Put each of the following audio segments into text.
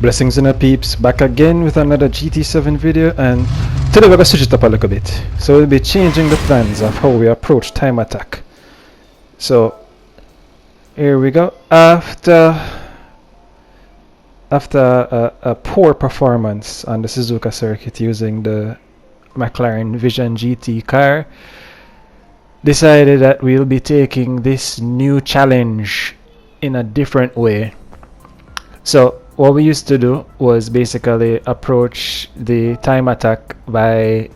Blessings and peeps, back again with another GT7 video, and today we're going to switch it up a little bit. So we'll be changing the plans of how we approach time attack. So here we go. After a poor performance on the Suzuka circuit using the McLaren Vision GT car, decided that we'll be taking this new challenge in a different way. So what we used to do was basically approach the time attack by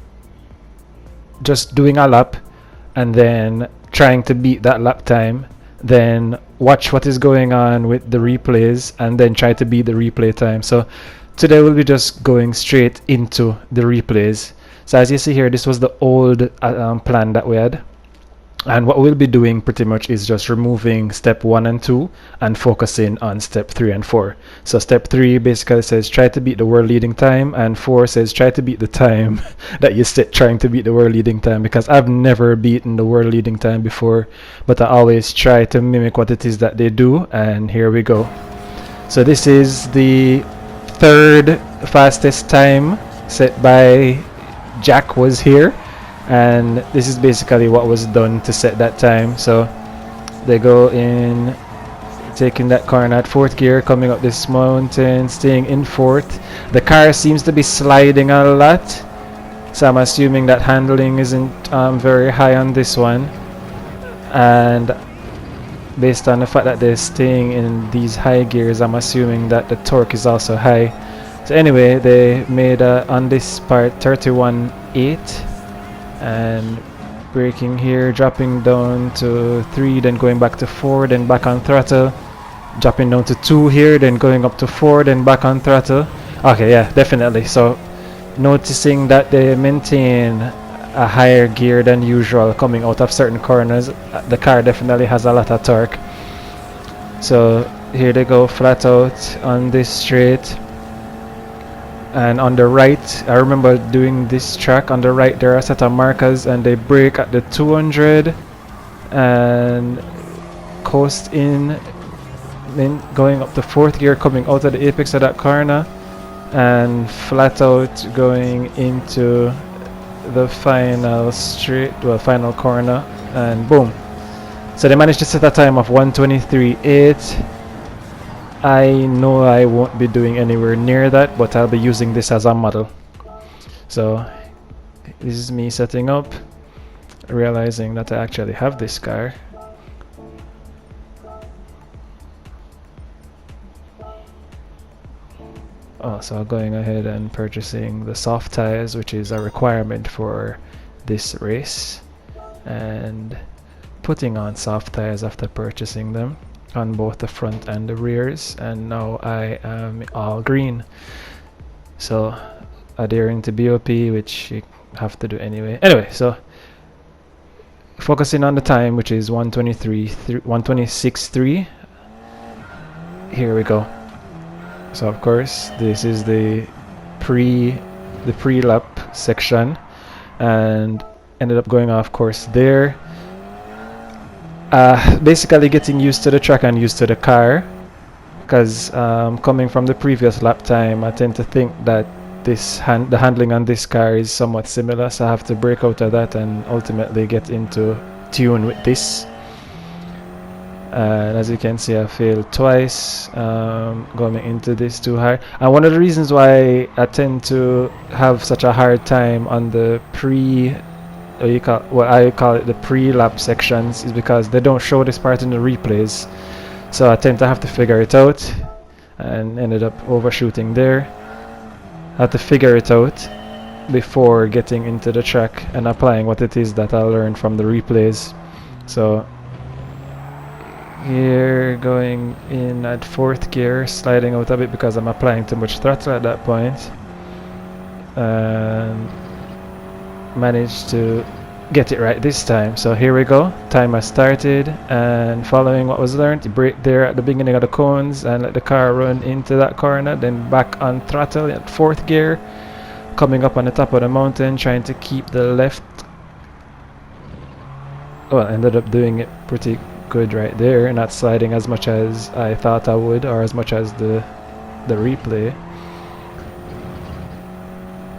just doing a lap and then trying to beat that lap time, then watch what is going on with the replays and then try to beat the replay time. So today we'll be just going straight into the replays. So as you see here, this was the old plan that we had. And what we'll be doing pretty much is just removing step 1 and 2 and focusing on step 3 and 4. So step 3 basically says try to beat the world leading time, and 4 says try to beat the time that you set trying to beat the world leading time, because I've never beaten the world leading time before, but I always try to mimic what it is that they do, and here we go. So this is the third fastest time set by Jack was here. And this is basically what was done to set that time. So they go in, taking that corner at 4th gear, coming up this mountain, staying in 4th. The car seems to be sliding a lot, so I'm assuming that handling isn't very high on this one. And based on the fact that they're staying in these high gears, I'm assuming that the torque is also high. So anyway, they made on this part 31.8. and braking here, dropping down to 3, then going back to 4, then back on throttle, dropping down to 2 here, then going up to 4, then back on throttle. Okay, yeah, definitely. So noticing that they maintain a higher gear than usual coming out of certain corners, the car definitely has a lot of torque. So here they go flat out on this straight. And on the right, I remember doing this track, on the right there are a set of markers, and they brake at the 200 and coast in, then going up the 4th gear, coming out of the apex of that corner, and flat out going into the final straight, well, final corner, and boom. So they managed to set a time of 1:23.8. I know I won't be doing anywhere near that, but I'll be using this as a model. So this is me setting up, realizing that I actually have this car. So going ahead and purchasing the soft tires, which is a requirement for this race, and putting on soft tires after purchasing them on both the front and the rears, and now I am all green. So adhering to BOP, which you have to do anyway. Anyway, so focusing on the time, which is 1:26.3. Here we go. So of course this is the pre-lap section, and ended up going off course there. Basically getting used to the track and used to the car, because coming from the previous lap time, I tend to think that the handling on this car is somewhat similar, so I have to break out of that and ultimately get into tune with this. And as you can see, I failed twice going into this too high. And one of the reasons why I tend to have such a hard time on the I call it the pre-lap sections is because they don't show this part in the replays, so I tend to have to figure it out, and ended up overshooting there. I had to figure it out before getting into the track and applying what it is that I learned from the replays. So here going in at 4th gear, sliding out a bit because I'm applying too much throttle at that point, and managed to get it right this time. So here we go, timer started, and following what was learned, you brake there at the beginning of the cones and let the car run into that corner, then back on throttle at 4th gear, coming up on the top of the mountain, trying to keep the left. Well, ended up doing it pretty good right there, not sliding as much as I thought I would, or as much as the the replay.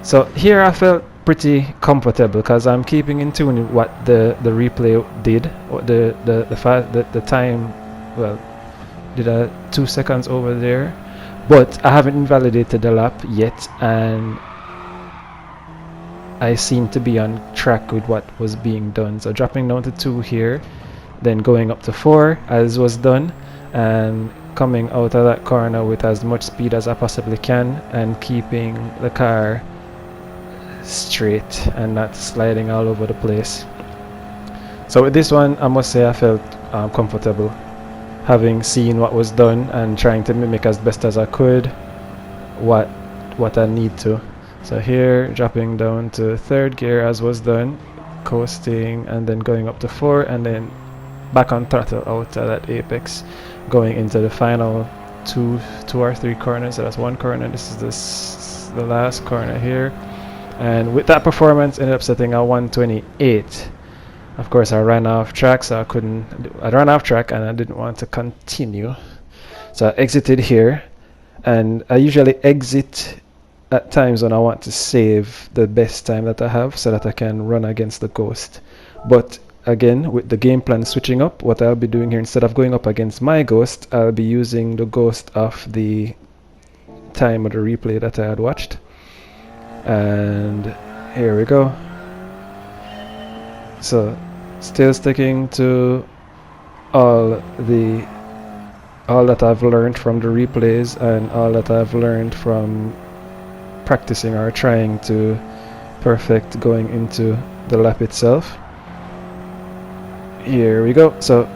So here I felt pretty comfortable because I'm keeping in tune with what the replay did, what the time, well, did a 2 seconds over there, but I haven't invalidated the lap yet, and I seem to be on track with what was being done. So dropping down to 2 here, then going up to 4 as was done, and coming out of that corner with as much speed as I possibly can, and keeping the car straight and not sliding all over the place. So with this one, I must say I felt comfortable, having seen what was done and trying to mimic as best as I could what I need to. So here, dropping down to 3rd gear as was done, coasting, and then going up to 4, and then back on throttle out at that apex, going into the final two or three corners. So that's 1 corner, this is the last corner here. And with that performance, ended up setting a 128. Of course, I ran off track, so I ran off track and I didn't want to continue. So I exited here, and I usually exit at times when I want to save the best time that I have so that I can run against the ghost. But again, with the game plan switching up, what I'll be doing here, instead of going up against my ghost, I'll be using the ghost of the time of the replay that I had watched. And here we go. So still sticking to all that I've learned from the replays and all that I've learned from practicing or trying to perfect going into the lap itself. Here we go. So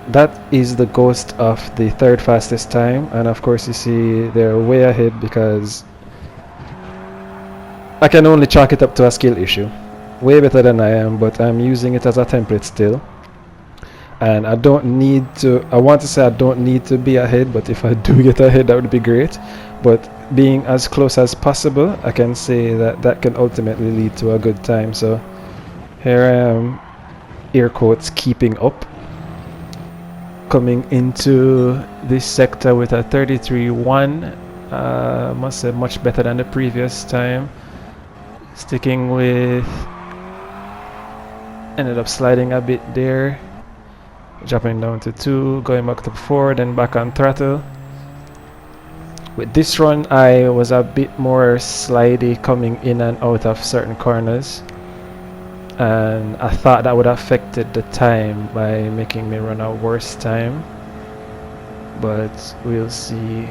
that is the ghost of the 3rd fastest time, and of course you see they're way ahead because I can only chalk it up to a skill issue. Way better than I am, but I'm using it as a template still. And I want to say I don't need to be ahead, but if I do get ahead, that would be great. But being as close as possible, I can say that can ultimately lead to a good time. So here I am, air quotes, keeping up. Coming into this sector with a 33.1, must say much better than the previous time. Sticking with, ended up sliding a bit there, dropping down to 2, going back to 4, then back on throttle. With this run, I was a bit more slidey coming in and out of certain corners, and I thought that would have affected the time by making me run a worse time, but we'll see.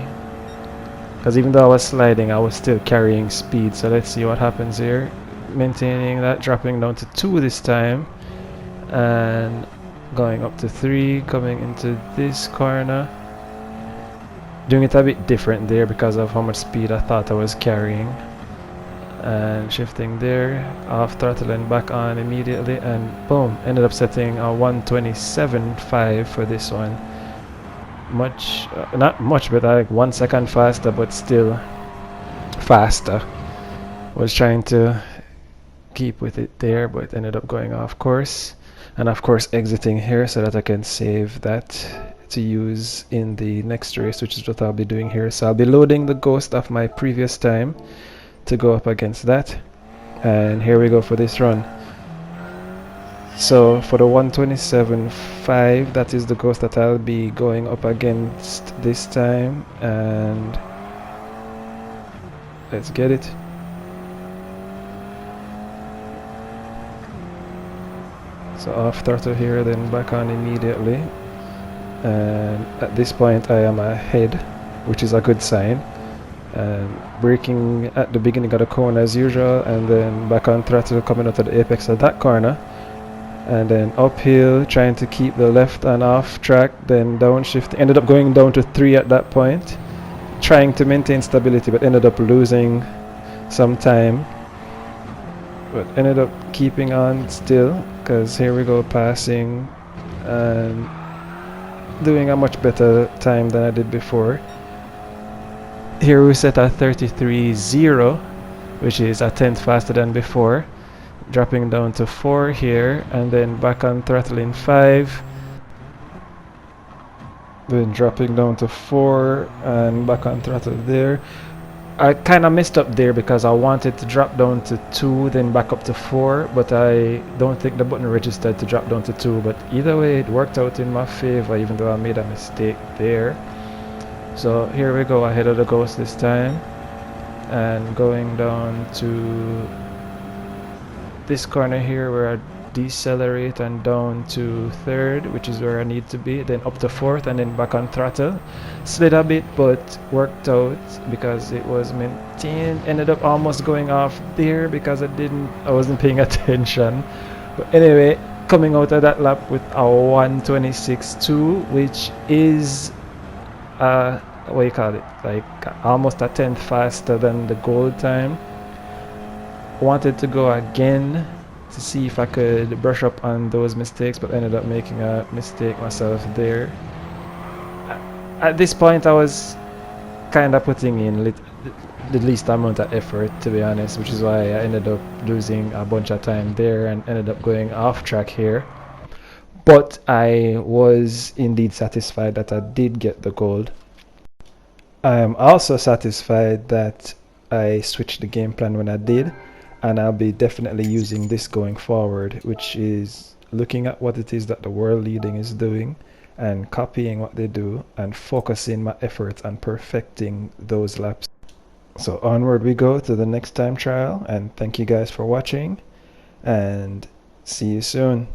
Because even though I was sliding, I was still carrying speed. So let's see what happens here. Maintaining that, dropping down to 2 this time, and going up to 3, coming into this corner. Doing it a bit different there because of how much speed I thought I was carrying. And shifting there, off throttle and back on immediately, and boom, ended up setting a 127.5 for this one. Not much, but like 1 second faster, but still faster. Was trying to keep with it there, but ended up going off course, and of course exiting here so that I can save that to use in the next race, which is what I'll be doing here. So I'll be loading the ghost of my previous time to go up against that, and here we go for this run. So for the 127.5, that is the ghost that I'll be going up against this time, and let's get it. So off throttle here, then back on immediately, and at this point I am ahead, which is a good sign. And braking at the beginning of the corner as usual, and then back on throttle coming out of the apex of that corner. And then uphill, trying to keep the left and off track, then downshift. Ended up going down to 3 at that point, trying to maintain stability, but ended up losing some time. But ended up keeping on still, because here we go, passing and doing a much better time than I did before. Here we set a 33.0, which is a 10th faster than before. Dropping down to 4 here, and then back on throttle in 5. then dropping down to 4 and back on throttle there. I kind of messed up there because I wanted to drop down to 2 then back up to 4, but I don't think the button registered to drop down to 2, but either way it worked out in my favor even though I made a mistake there. So here we go, ahead of the ghost this time and going down to this corner here where I decelerate and down to 3rd, which is where I need to be, then up to 4th and then back on throttle. Slid a bit but worked out because it was maintained. Ended up almost going off there because I wasn't paying attention. But anyway, coming out of that lap with a 1:26.2, which is what you call it, like almost a tenth faster than the gold time. Wanted to go again to see if I could brush up on those mistakes, but ended up making a mistake myself there. At this point I was kind of putting in the least amount of effort, to be honest, which is why I ended up losing a bunch of time there and ended up going off track here. But I was indeed satisfied that I did get the gold. I am also satisfied that I switched the game plan when I did, and I'll be definitely using this going forward, which is looking at what it is that the world leading is doing and copying what they do and focusing my efforts on perfecting those laps. So onward we go to the next time trial, and thank you guys for watching and see you soon.